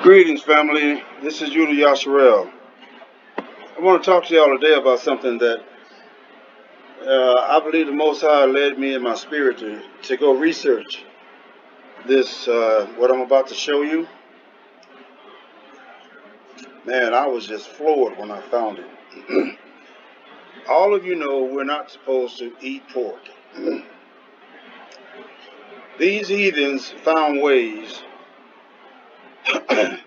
Greetings, family. This is YUDAHYAH. I want to talk to y'all today about something that I believe the Most High led me in my spirit to go research. This, what I'm about to show you, man, I was just floored when I found it. All of you know we're not supposed to eat pork. These heathens found ways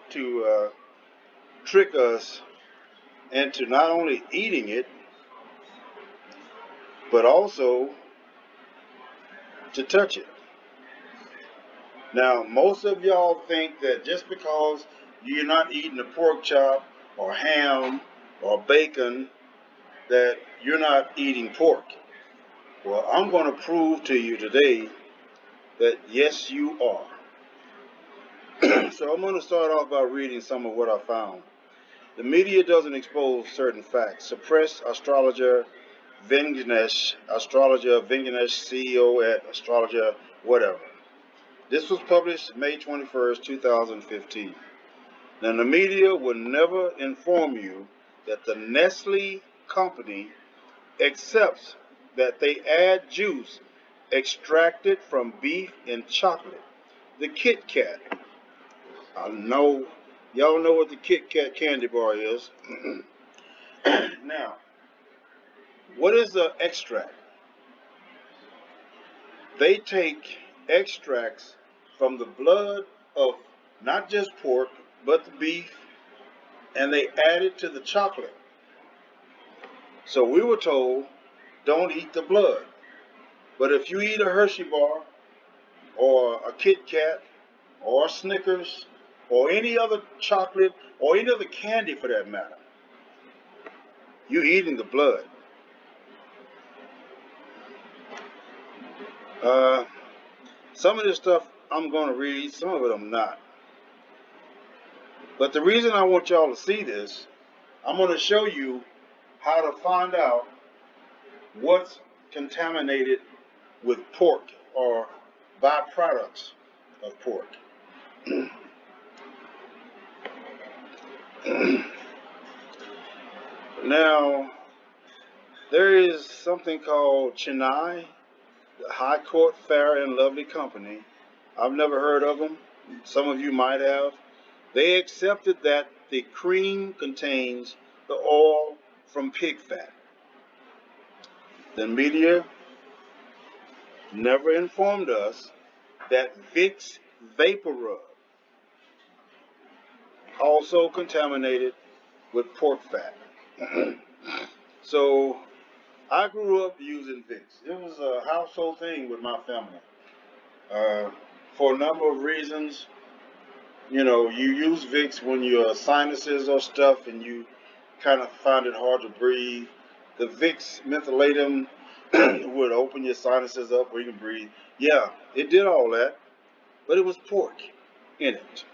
to trick us into not only eating it, but also to touch it. Now, most of y'all think that just because you're not eating a pork chop or ham or bacon, that you're not eating pork. Well, I'm going to prove to you today that yes, you are. So I'm going to start off by reading some of what I found. The media doesn't expose certain facts. Suppressed astrologer Venganesh, CEO at astrologer whatever. This was published May 21st, 2015. Now, the media will never inform you that the Nestle company accepts that they add juice extracted from beef and chocolate. The Kit Kat. I know, y'all know what the Kit Kat candy bar is. Now, what is the extract? They take extracts from the blood of not just pork, but the beef, and they add it to the chocolate. So we were told, don't eat the blood. But if you eat a Hershey bar, or a Kit Kat, or a Snickers, or any other chocolate, or any other candy for that matter, you're eating the blood. Some of this stuff I'm going to read, some of it I'm not. But the reason I want y'all to see this, I'm going to show you how to find out what's contaminated with pork or byproducts of pork. Now, there is something called Chennai, the High Court Fair and Lovely Company. I've never heard of them. Some of you might have. They accepted that the cream contains the oil from pig fat. The media never informed us that Vicks Vapor Rub also contaminated with pork fat. So I grew up using Vicks. It was a household thing with my family. For a number of reasons, you know, you use Vicks when your sinuses are stuffed and you kind of find it hard to breathe. The Vicks mentholatum would open your sinuses up where you can breathe. Yeah, it did all that, but it was pork in it.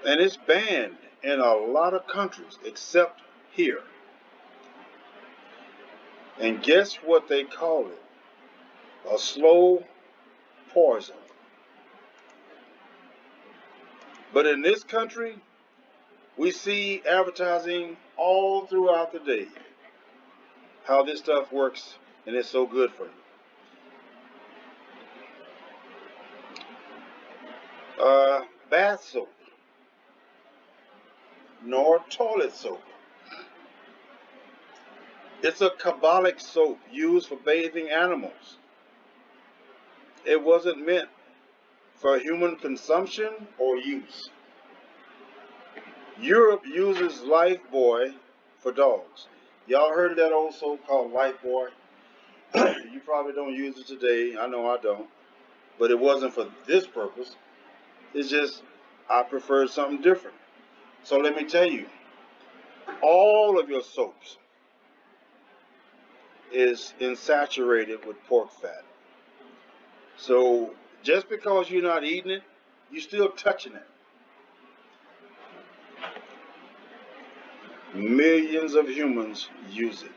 And it's banned in a lot of countries except here. And guess what they call it? A slow poison. But in this country, we see advertising all throughout the day how this stuff works and it's so good for you. Bath soap, nor toilet soap. It's a Kabbalic soap used for bathing animals. It wasn't meant for human consumption or use. Europe uses Lifebuoy for dogs. Y'all heard of that old soap called Lifebuoy? You probably don't use it today. I know I don't. But it wasn't for this purpose. It's just I prefer something different. So let me tell you, all of your soaps is insaturated with pork fat. So just because you're not eating it, you're still touching it. Millions of humans use it.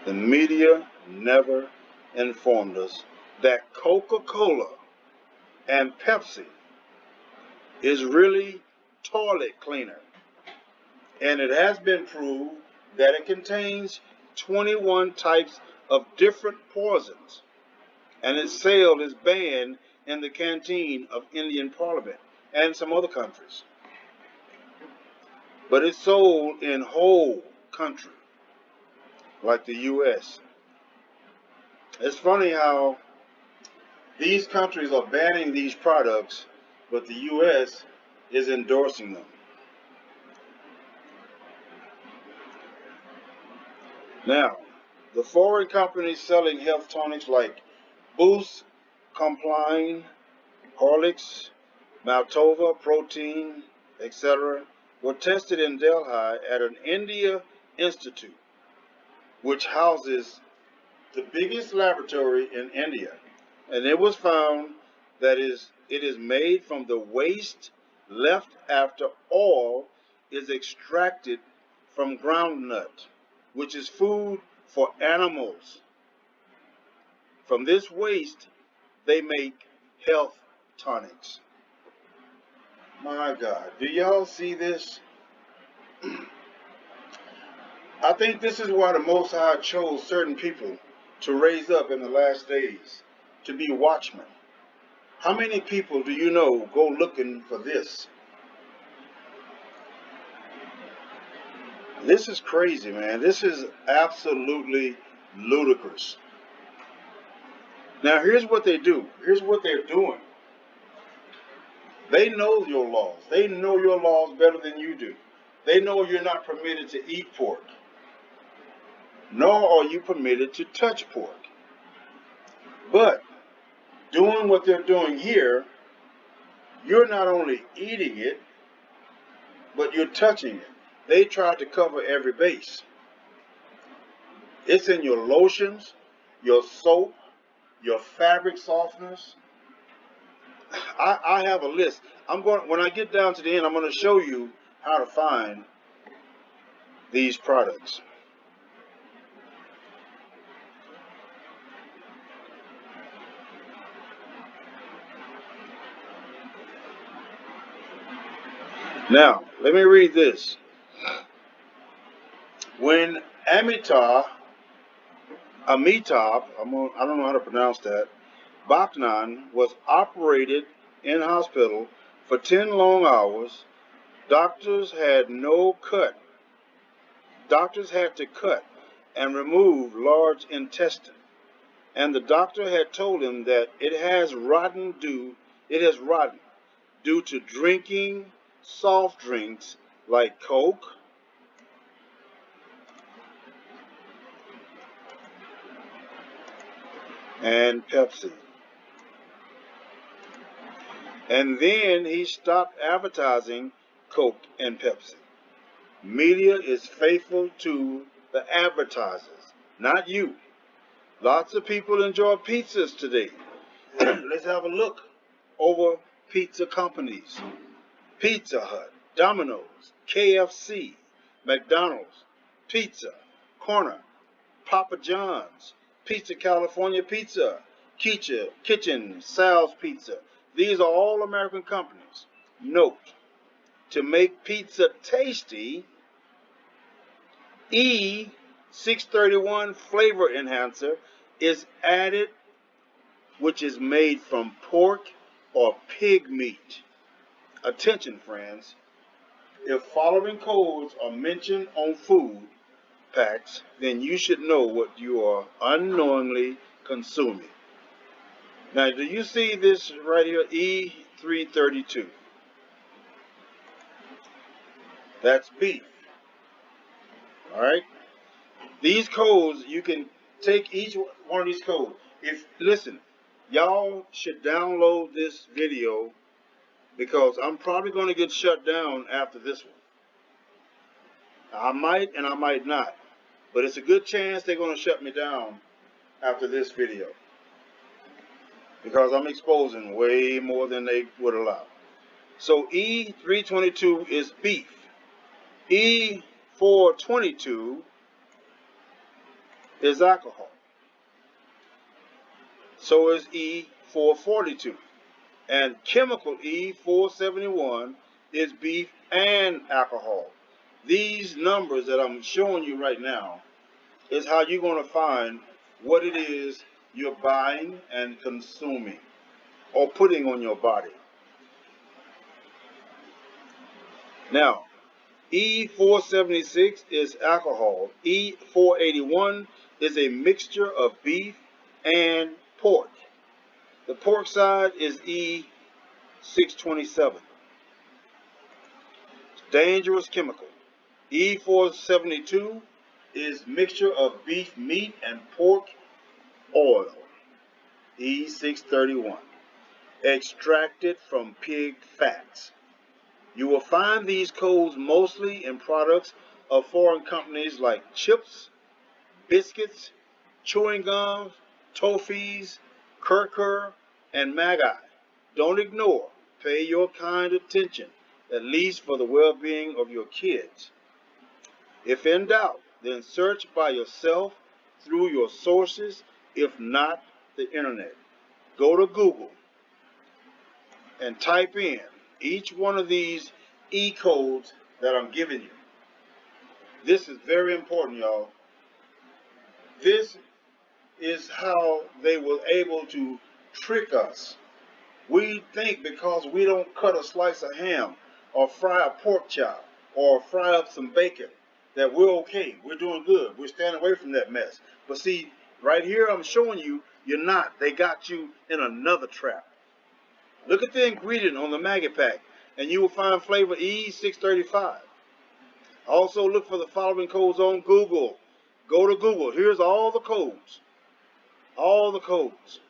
The media never informed us that Coca-Cola and Pepsi is really toilet cleaner. And it has been proved that it contains 21 types of different poisons. And its sale is banned in the canteen of Indian Parliament and some other countries. But it's sold in whole country, like the U.S. It's funny how these countries are banning these products, but the U.S. is endorsing them. Now, the foreign companies selling health tonics like Boost, Compline, Horlicks, Maltova, Protein, etc., were tested in Delhi at an India institute, which houses the biggest laboratory in India. And it was found that it is made from the waste left after oil is extracted from groundnut, which is food for animals. From this waste, they make health tonics. My God, do y'all see this? I think this is why the Most High chose certain people to raise up in the last days to be watchmen. How many people do you know go looking for this? This is crazy, man. This is absolutely ludicrous. Now, here's what they do. Here's what they're doing. They know your laws. They know your laws better than you do. They know you're not permitted to eat pork, nor are you permitted to touch pork. But doing what they're doing here, you're not only eating it, but you're touching it. They tried to cover every base. It's in your lotions, your soap, your fabric softeners. I have a list. When I get down to the end, I'm going to show you how to find these products. Now, let me read this. When Amitabh, I don't know how to pronounce that, Bachman was operated in hospital for 10 long hours, doctors had to cut and remove large intestine. And the doctor had told him that it has rotted due to drinking soft drinks like Coke, and Pepsi. And then he stopped advertising Coke and Pepsi. Media is faithful to the advertisers, not you. Lots of people enjoy pizzas today. Let's have a look over pizza companies. Pizza Hut, Domino's, KFC, McDonald's, Pizza, Corner, Papa John's, Pizza California Pizza, Kitchen, Sal's Pizza. These are all American companies. Note, to make pizza tasty, E631 flavor enhancer is added, which is made from pork or pig meat. Attention, friends. If following codes are mentioned on food packs, then you should know what you are unknowingly consuming. Now, do you see this right here? E332. That's beef. All right? These codes, you can take each one of these codes. Listen, y'all should download this video because I'm probably going to get shut down after this one. I might and I might not, but it's a good chance they're going to shut me down after this video because I'm exposing way more than they would allow. So E322 is beef. E422 is alcohol. So is E442. And chemical E471 is beef and alcohol. These numbers that I'm showing you right now is how you're going to find what it is you're buying and consuming or putting on your body. Now, E476 is alcohol. E481 is a mixture of beef and pork. The pork side is E627. Dangerous chemical. E472 is mixture of beef meat and pork oil. E631. Extracted from pig fats. You will find these codes mostly in products of foreign companies like chips, biscuits, chewing gums, toffees, Kirker, and Magi. Don't ignore. Pay your kind attention, at least for the well-being of your kids. If in doubt, then search by yourself through your sources, if not the internet. Go to Google and type in each one of these E-codes that I'm giving you. This is very important, y'all. This is how they were able to trick us. We think because we don't cut a slice of ham or fry a pork chop or fry up some bacon that we're okay, we're doing good, we're staying away from that mess. But see, right here I'm showing you, you're not. They got you in another trap. Look at the ingredient on the Maggie pack, and you will find flavor E635. Also look for the following codes on Google. Go to Google. Here's all the codes. All the codes.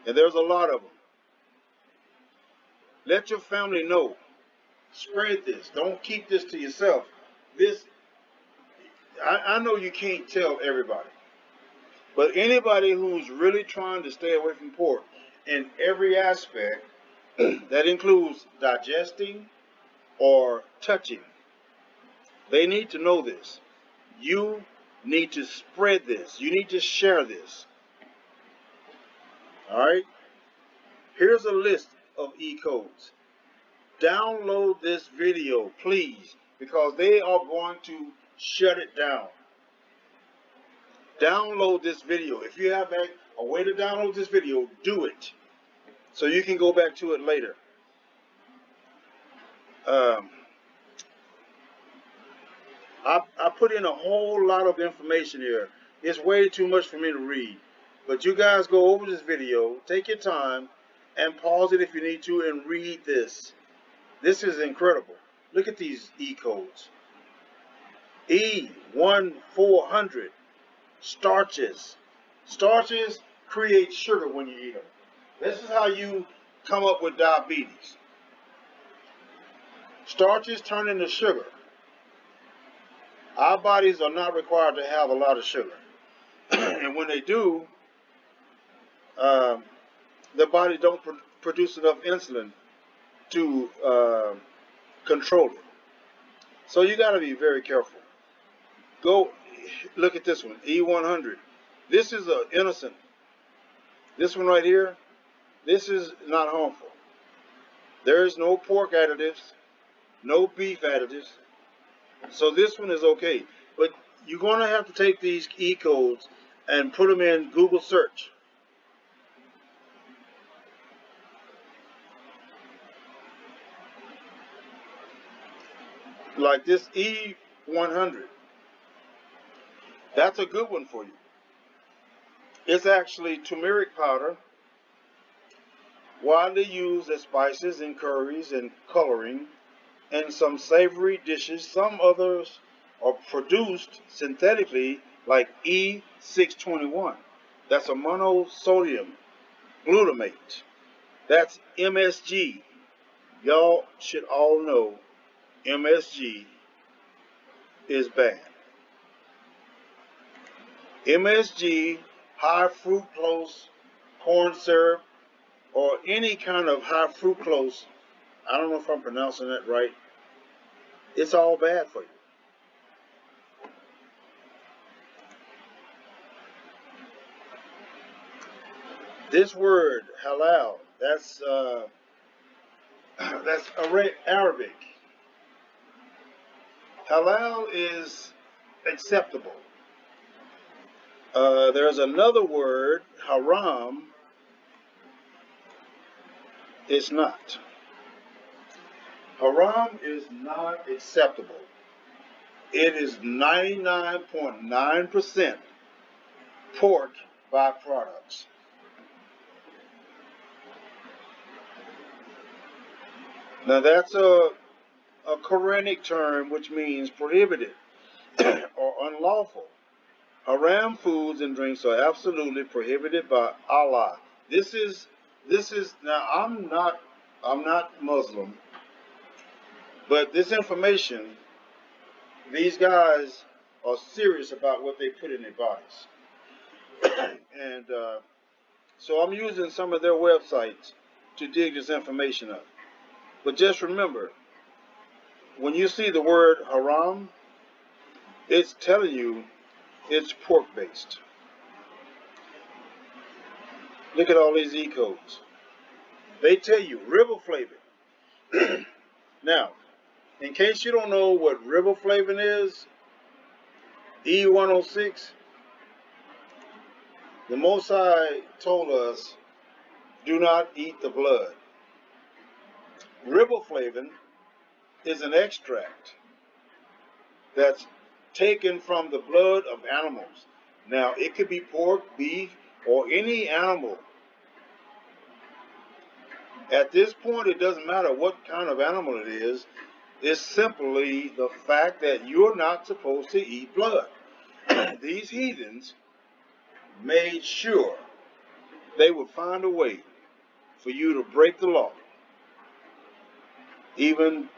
And there's a lot of them. Let your family know. Spread this. Don't keep this to yourself. This, I know you can't tell everybody. But anybody who's really trying to stay away from pork in every aspect, that includes digesting or touching, they need to know this. You need to spread this. You need to share this. All right? Here's a list of E-codes. Download this video, please, because they are going to shut it down. Download this video. If you have a way to download this video, do it, so you can go back to it later. I put in a whole lot of information here. It's way too much for me to read. But you guys go over this video, take your time, and pause it if you need to, and read this. This is incredible. Look at these E-codes. E1400, starches. Starches create sugar when you eat them. This is how you come up with diabetes. Starches turn into sugar. Our bodies are not required to have a lot of sugar. And when they do, the body don't produce enough insulin to control it. So you got to be very careful. Go look at this one, E100. This is innocent. This one right here, this is not harmful. There is no pork additives, no beef additives. So this one is okay. But you're going to have to take these E-codes and put them in Google search. Like this E100. That's a good one for you. It's actually turmeric powder, widely used as spices in curries and coloring and some savory dishes. Some others are produced synthetically, like E621. That's a monosodium glutamate. That's MSG. Y'all should all know MSG is bad. MSG, high fructose corn syrup, or any kind of high fructose, I don't know if I'm pronouncing that right, it's all bad for you. This word, halal, That's that's Arabic. Halal is acceptable. There's another word, haram. It's not. Haram is not acceptable. It is 99.9% pork byproducts. Now that's a Quranic term which means prohibited or unlawful. Haram foods and drinks are absolutely prohibited by Allah. This is now I'm not Muslim, but this information, these guys are serious about what they put in their bodies. And so I'm using some of their websites to dig this information up. But just remember, when you see the word haram, it's telling you it's pork based. Look at all these E codes. They tell you riboflavin. Now, in case you don't know what riboflavin is, E106, the Most High told us, do not eat the blood. Riboflavin is an extract that's taken from the blood of animals. Now, it could be pork, beef, or any animal. At this point, it doesn't matter what kind of animal it is. It's simply the fact that you're not supposed to eat blood. These heathens made sure they would find a way for you to break the law, even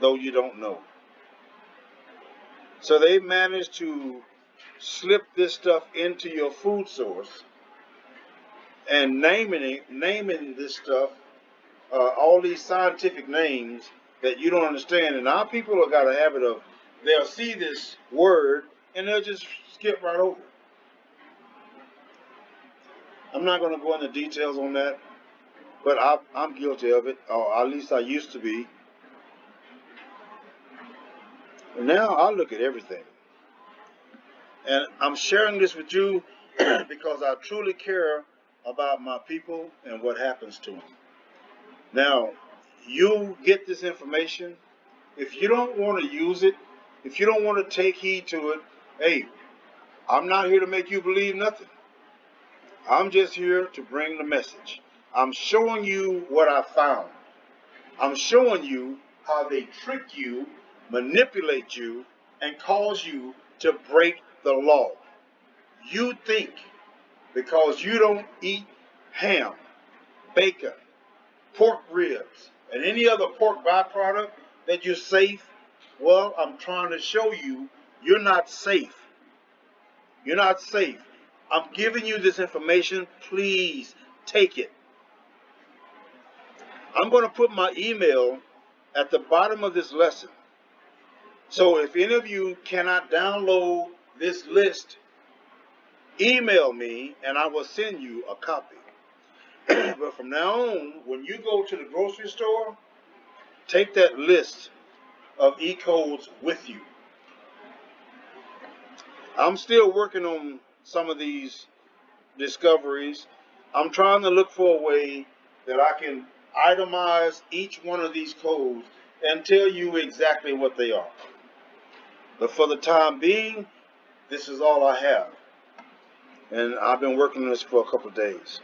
though you don't know. So they managed to slip this stuff into your food source and naming this stuff, all these scientific names that you don't understand. And our people have got a habit of, they'll see this word and they'll just skip right over it. I'm not going to go into details on that, but I'm guilty of it, or at least I used to be. Now I look at everything. And I'm sharing this with you because I truly care about my people and what happens to them. Now, you get this information. If you don't want to use it, if you don't want to take heed to it, hey, I'm not here to make you believe nothing. I'm just here to bring the message. I'm showing you what I found. I'm showing you how they trick you, manipulate you, and cause you to break the law. You think because you don't eat ham, bacon, pork ribs, and any other pork byproduct that you're safe. Well, I'm trying to show you you're not safe. You're not safe. I'm giving you this information. Please take it. I'm going to put my email at the bottom of this lesson. So if any of you cannot download this list, email me and I will send you a copy. But from now on, when you go to the grocery store, take that list of E-codes with you. I'm still working on some of these discoveries. I'm trying to look for a way that I can itemize each one of these codes and tell you exactly what they are. But for the time being, this is all I have. And I've been working on this for a couple of days.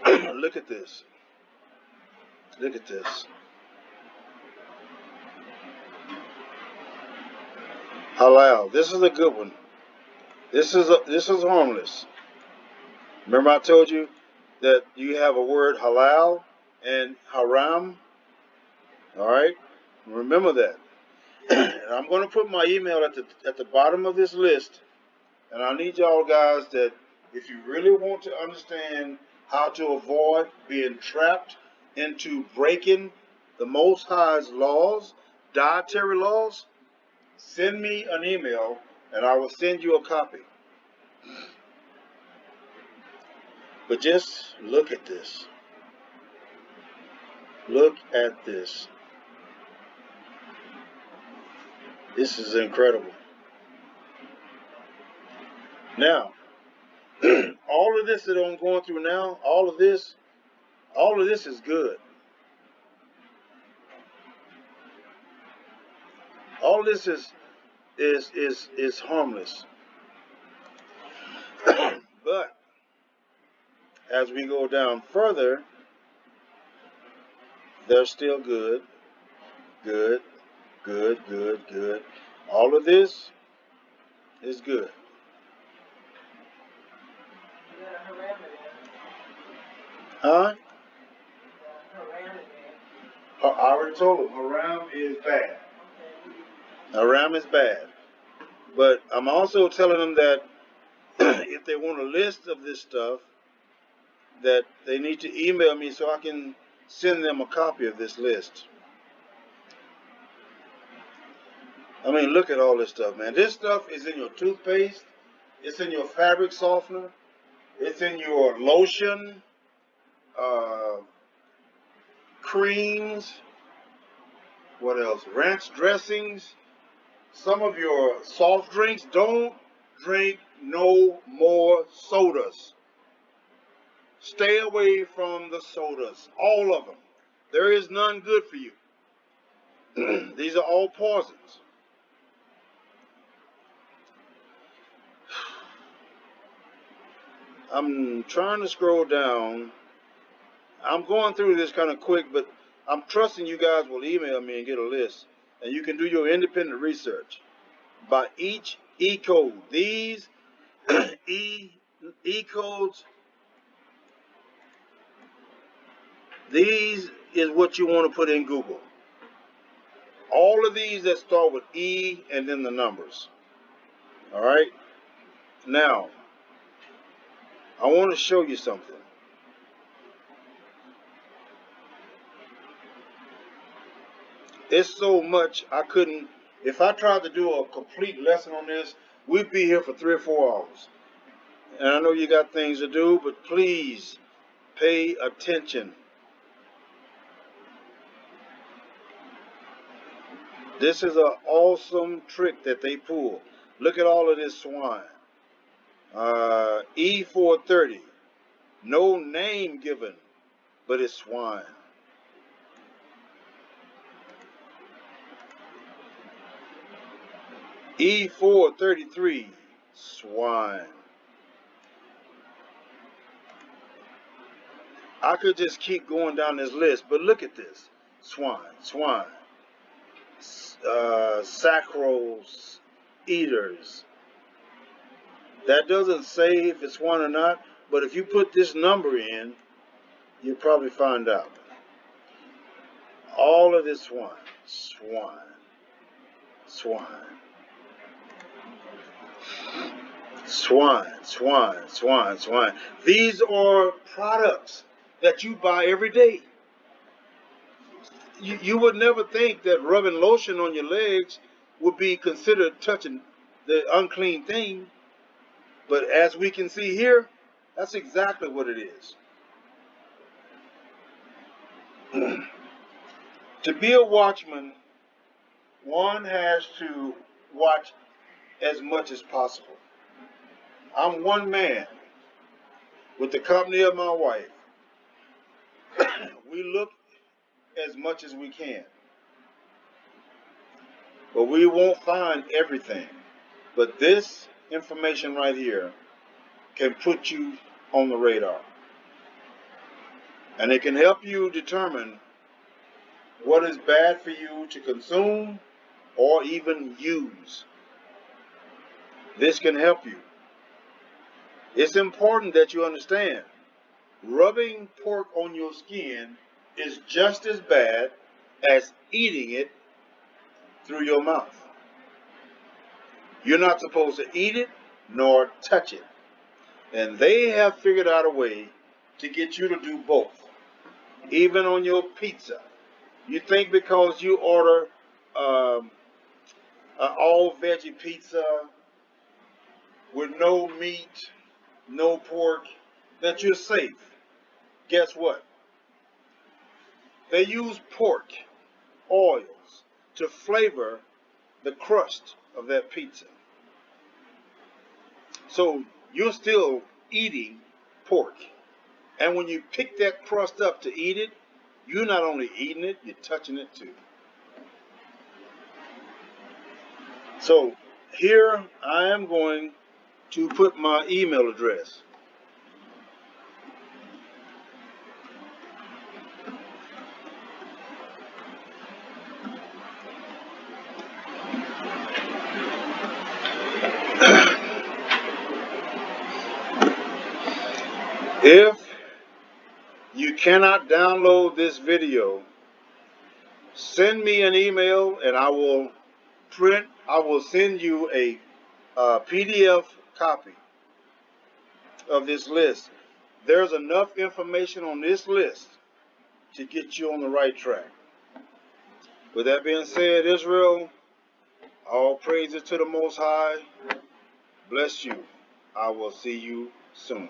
Look at this. Look at this. Halal. This is a good one. This is harmless. Remember I told you that you have a word halal and haram? All right? Remember that. And I'm going to put my email at the bottom of this list. And I need y'all guys that if you really want to understand how to avoid being trapped into breaking the Most High's laws, dietary laws, send me an email and I will send you a copy. But just look at this. Look at this. This is incredible. Now, all of this that I'm going through now, all of this is good. All of this is harmless. But as we go down further, they're still good, good, good, good, good. All of this is good. Huh? I already told them haram is bad. Haram is bad. But I'm also telling them that if they want a list of this stuff, that they need to email me so I can send them a copy of this list. I mean, look at all this stuff, man. This stuff is in your toothpaste. It's in your fabric softener. It's in your lotion, creams. What else? Ranch dressings. Some of your soft drinks. Don't drink no more sodas. Stay away from the sodas. All of them. There is none good for you. These are all poisons. I'm trying to scroll down. I'm going through this kind of quick, but I'm trusting you guys will email me and get a list. And you can do your independent research by each E code. These E codes, these is what you want to put in Google. All of these that start with E and then the numbers. All right. Now, I want to show you something. It's so much I couldn't. If I tried to do a complete lesson on this, we'd be here for 3 or 4 hours. And I know you got things to do, but please pay attention. This is an awesome trick that they pull. Look at all of this swine. E430. No name given, but it's swine. E433. Swine. I could just keep going down this list, but look at this. Swine, swine. Sacros, eaters. That doesn't say if it's one or not, but if you put this number in, you'll probably find out. All of this swine, swine, swine, swine, swine, swine, swine. These are products that you buy every day. You would never think that rubbing lotion on your legs would be considered touching the unclean thing. But as we can see here, that's exactly what it is. To be a watchman, one has to watch as much as possible. I'm one man with the company of my wife. We look as much as we can. But we won't find everything. But this information right here can put you on the radar. And it can help you determine what is bad for you to consume or even use. This can help you. It's important that you understand, rubbing pork on your skin is just as bad as eating it through your mouth. You're not supposed to eat it nor touch it. And they have figured out a way to get you to do both. Even on your pizza. You think because you order an all-veggie pizza with no meat, no pork, that you're safe. Guess what? They use pork oils to flavor the crust of that pizza. So you're still eating pork. And when you pick that crust up to eat it, you're not only eating it, you're touching it too. So here I am going to put my email address. If you cannot download this video, send me an email and I will send you a PDF copy of this list. There's enough information on this list to get you on the right track. With that being said, Israel, all praises to the Most High. Bless you. I will see you soon.